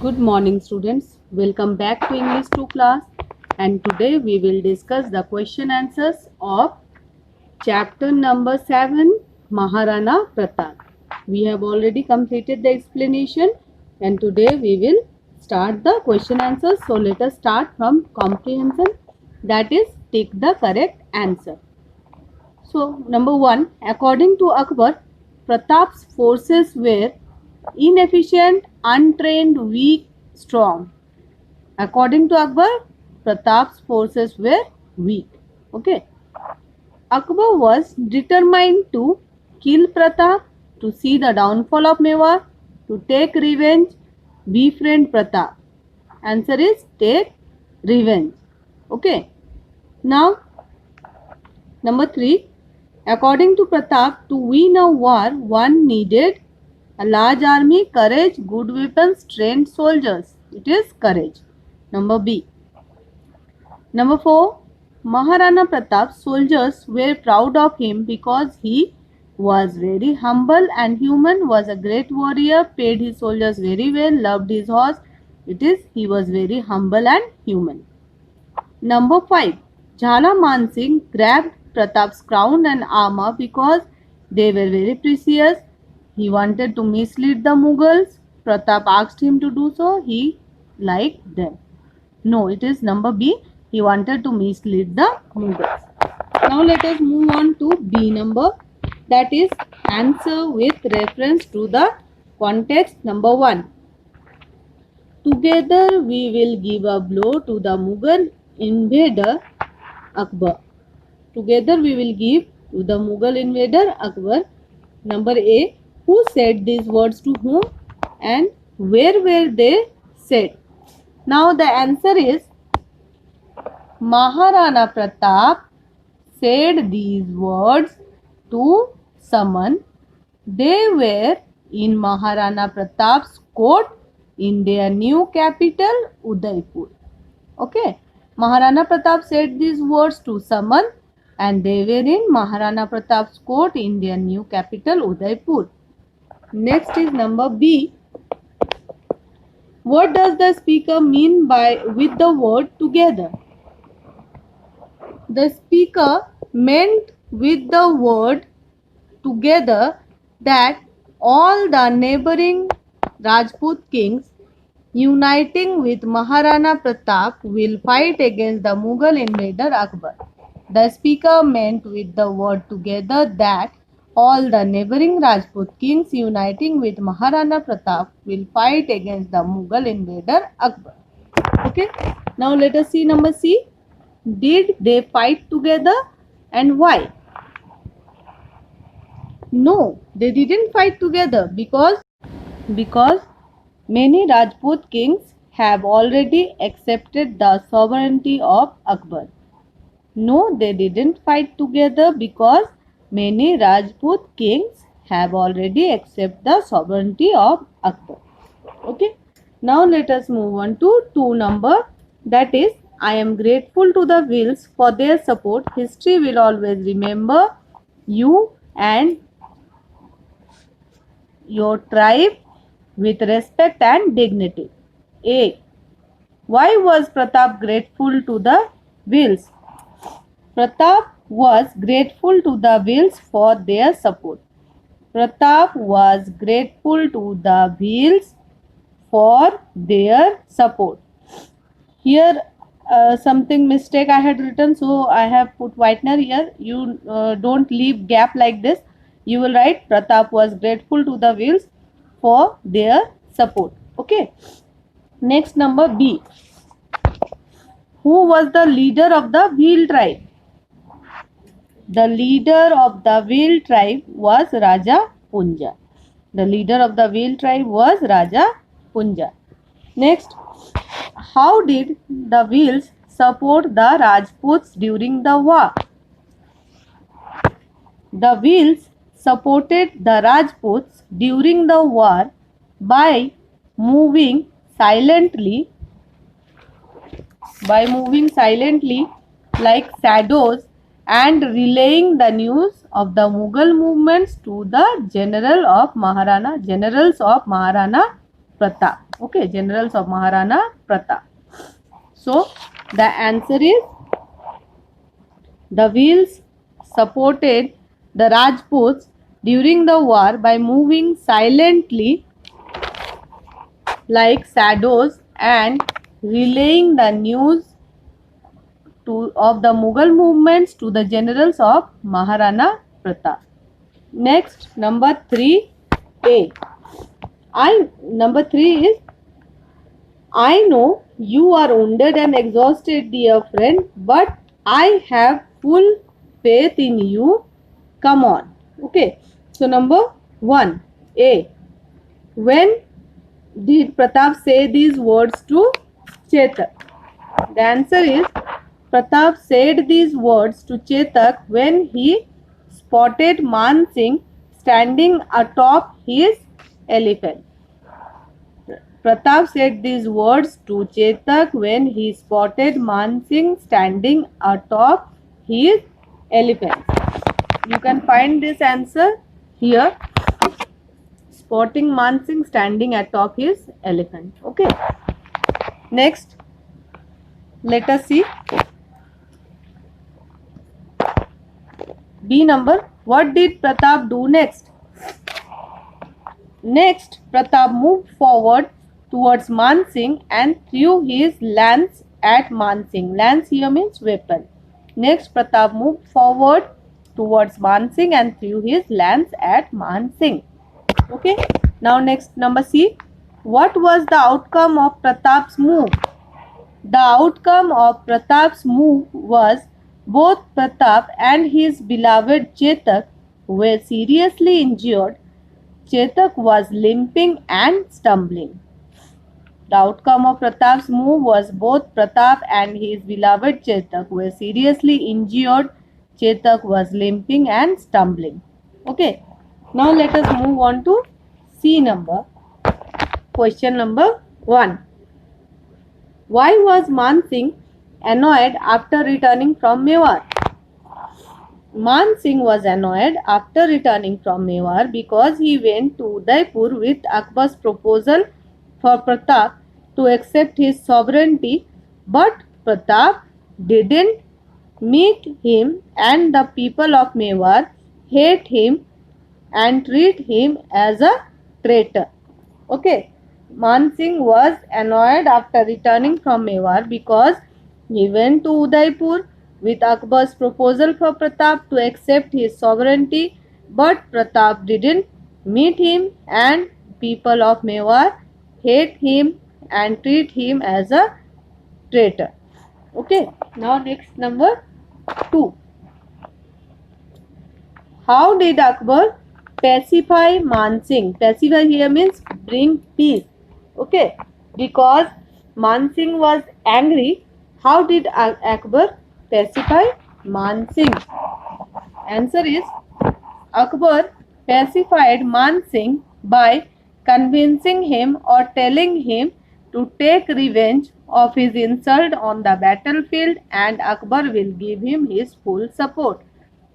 Good morning students. Welcome back to English 2 class, and today we will discuss the question answers of chapter number 7 Maharana Pratap. We have already completed the explanation and today we will start the question answers. So let us start from comprehension, that is take the correct answer. So number 1, according to Akbar, Pratap's forces were inefficient, untrained, weak, strong. According to Akbar, Pratap's forces were weak. Okay. Akbar was determined to kill Pratap, to see the downfall of Mewar, to take revenge, befriend Pratap. Answer is take revenge. Okay. Now, number 3. According to Pratap, to win a war, one needed a large army, courage, good weapons, trained soldiers. It is courage. Number B. Number 4. Maharana Pratap's soldiers were proud of him because he was very humble and human, was a great warrior, paid his soldiers very well, loved his horse. It is he was very humble and human. Number 5. Jhala Man Singh grabbed Pratap's crown and armor because they were very precious. He wanted to mislead the Mughals. Pratap asked him to do so. He liked them. No, it is number B. He wanted to mislead the Mughals. Now let us move on to B number. That is answer with reference to the context. Number 1. Together we will give a blow to the Mughal invader Akbar. Together we will give to the Mughal invader Akbar. Number A. Who said these words to whom and where were they said? Now the answer is Maharana Pratap said these words to someone. They were in Maharana Pratap's court in their new capital Udaipur. Okay. Maharana Pratap said these words to someone and they were in Maharana Pratap's court in their new capital Udaipur. Next is number B. What does the speaker mean by with the word together? The speaker meant with the word together that all the neighboring Rajput kings uniting with Maharana Pratap will fight against the Mughal invader Akbar. The speaker meant with the word together that all the neighboring Rajput kings uniting with Maharana Pratap will fight against the Mughal invader Akbar. Okay. Now let us see number C. Did they fight together and why? No, they didn't fight together because many Rajput kings have already accepted the sovereignty of Akbar. No, they didn't fight together because many Rajput kings have already accepted the sovereignty of Akbar. Okay. Now let us move on to 2 number. That is, I am grateful to the Wills for their support. History will always remember you and your tribe with respect and dignity. A. Why was Pratap grateful to the Wills? Pratap was grateful to the Wills for their support. Pratap was grateful to the Wills for their support. Here something mistake I had written, so I have put whitener here. You don't leave gap like this. You will write Pratap was grateful to the Wills for their support. Okay. Next number B. Who was the leader of the Bhil tribe? The leader of the Bhil tribe was Raja Punja. The leader of the Bhil tribe was Raja Punja. Next, how did the Bhils support the Rajputs during the war? The Bhils supported the Rajputs during the war by moving silently like shadows and relaying the news of the Mughal movements to the generals of Maharana Pratap. Okay, generals of Maharana Pratap. So the answer is the Wheels supported the Rajputs during the war by moving silently like shadows and relaying the news of the Mughal movements to the generals of Maharana Pratap. Next, number 3A. Number 3 is, I know you are wounded and exhausted, dear friend, but I have full faith in you. Come on. Okay. So number 1A. When did Pratap say these words to Chetak? The answer is, Pratap said these words to Chetak when he spotted Man Singh standing atop his elephant. Pratap said these words to Chetak when he spotted Man Singh standing atop his elephant. You can find this answer here. Spotting Man Singh standing atop his elephant. Okay. Next, let us see B number. What did Pratap do next? Next, Pratap moved forward towards Man Singh and threw his lance at Man Singh. Lance here means weapon. Next, Pratap moved forward towards Man Singh and threw his lance at Man Singh. Okay. Now next, number C. What was the outcome of Pratap's move? The outcome of Pratap's move was both Pratap and his beloved Chetak were seriously injured. Chetak was limping and stumbling. The outcome of Pratap's move was both Pratap and his beloved Chetak were seriously injured. Chetak was limping and stumbling. Okay. Now let us move on to C number. Question number 1. Why was Man Singh annoyed after returning from Mewar? Man Singh was annoyed after returning from Mewar because he went to Udaipur with Akbar's proposal for Pratap to accept his sovereignty, but Pratap didn't meet him and the people of Mewar hate him and treat him as a traitor. Okay. Man Singh was annoyed after returning from Mewar because he went to Udaipur with Akbar's proposal for Pratap to accept his sovereignty, but Pratap didn't meet him and people of Mewar hate him and treat him as a traitor. Okay. Now next, number 2. How did Akbar pacify Man Singh? Pacify here means bring peace. Okay. Because Man Singh was angry, how did Akbar pacify Man Singh? Answer is, Akbar pacified Man Singh by convincing him or telling him to take revenge of his insult on the battlefield, and Akbar will give him his full support.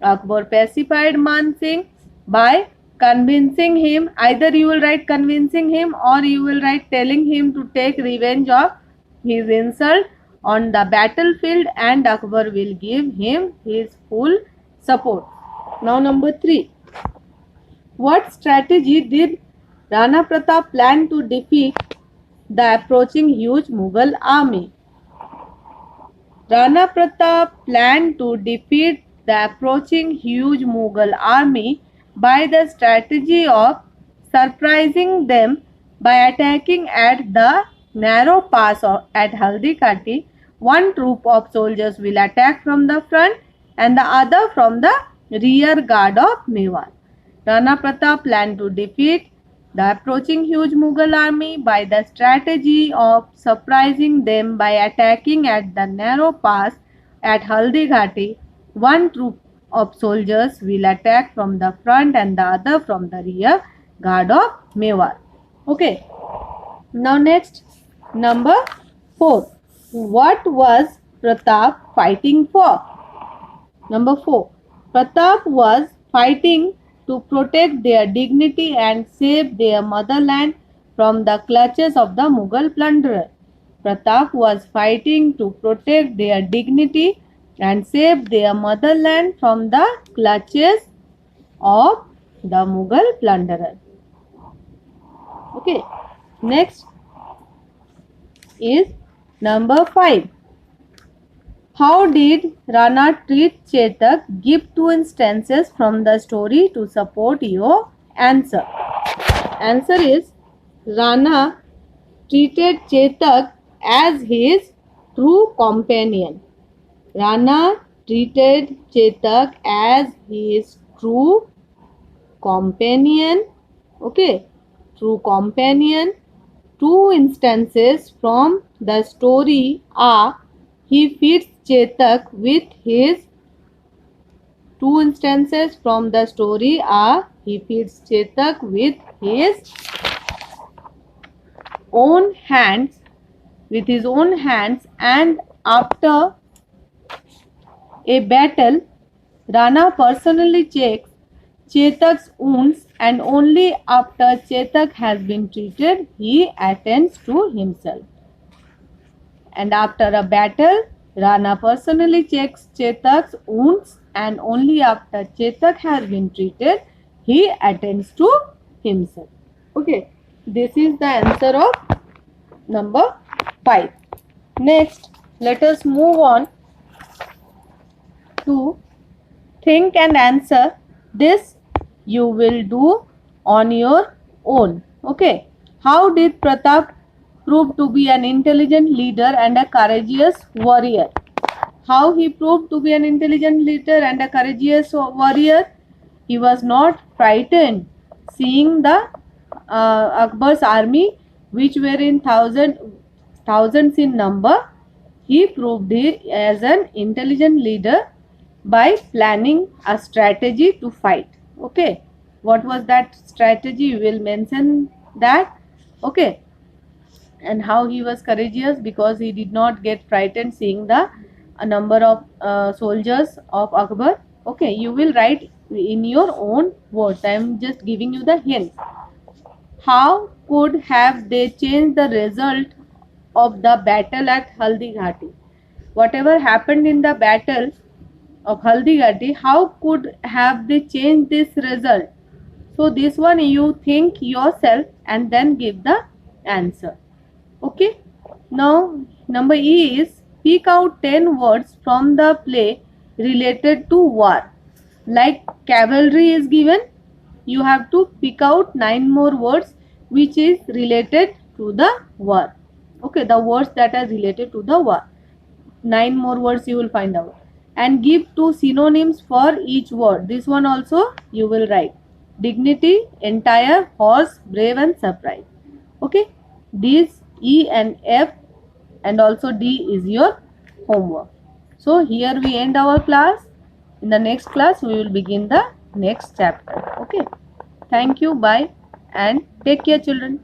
Akbar pacified Man Singh by convincing him. Either you will write convincing him or you will write telling him to take revenge of his insult on the battlefield, and Akbar will give him his full support. Now number 3. What strategy did Rana Pratap plan to defeat the approaching huge Mughal army? Rana Pratap planned to defeat the approaching huge Mughal army by the strategy of surprising them by attacking at the narrow pass at Haldi-Kati. One troop of soldiers will attack from the front and the other from the rear guard of Mewar. Rana Pratap planned to defeat the approaching huge Mughal army by the strategy of surprising them by attacking at the narrow pass at Haldi-Ghati. One troop of soldiers will attack from the front and the other from the rear guard of Mewar. Okay. Now next, number 4. What was Pratap fighting for? Number 4. Pratap was fighting to protect their dignity and save their motherland from the clutches of the Mughal plunderer. Pratap was fighting to protect their dignity and save their motherland from the clutches of the Mughal plunderer. Okay, next is number 5. How did Rana treat Chetak? Give 2 instances from the story to support your answer. Answer is Rana treated Chetak as his true companion. Rana treated Chetak as his true companion. Okay, true companion. 2 instances from the story are he feeds Chetak with his own hands and after a battle Rana personally checks Chetak's wounds and only after Chetak has been treated he attends to himself. And after a battle, Rana personally checks Chetak's wounds and only after Chetak has been treated, he attends to himself. Okay, this is the answer of number 5. Next, let us move on to think and answer. This you will do on your own. Okay, how did Pratap proved to be an intelligent leader and a courageous warrior? How he proved to be an intelligent leader and a courageous warrior? He was not frightened seeing the Akbar's army, which were in thousands in number. He proved it as an intelligent leader by planning a strategy to fight. Okay, what was that strategy? We will mention that. Okay, and how he was courageous because he did not get frightened seeing the number of soldiers of Akbar. Okay, you will write in your own words. I am just giving you the hint. How could have they changed the result of the battle at Haldi Ghati? Whatever happened in the battle of Haldi Ghati, how could have they changed this result? So this one you think yourself and then give the answer. Okay, now number E is pick out 10 words from the play related to war. Like cavalry is given, you have to pick out 9 more words which is related to the war. Okay, the words that are related to the war. 9 more words you will find out. And give 2 synonyms for each word. This one also you will write. Dignity, entire, horse, brave and surprise. Okay, these E and F and also D is your homework. So here we end our class. In the next class we will begin the next chapter. Okay, thank you, bye and take care children.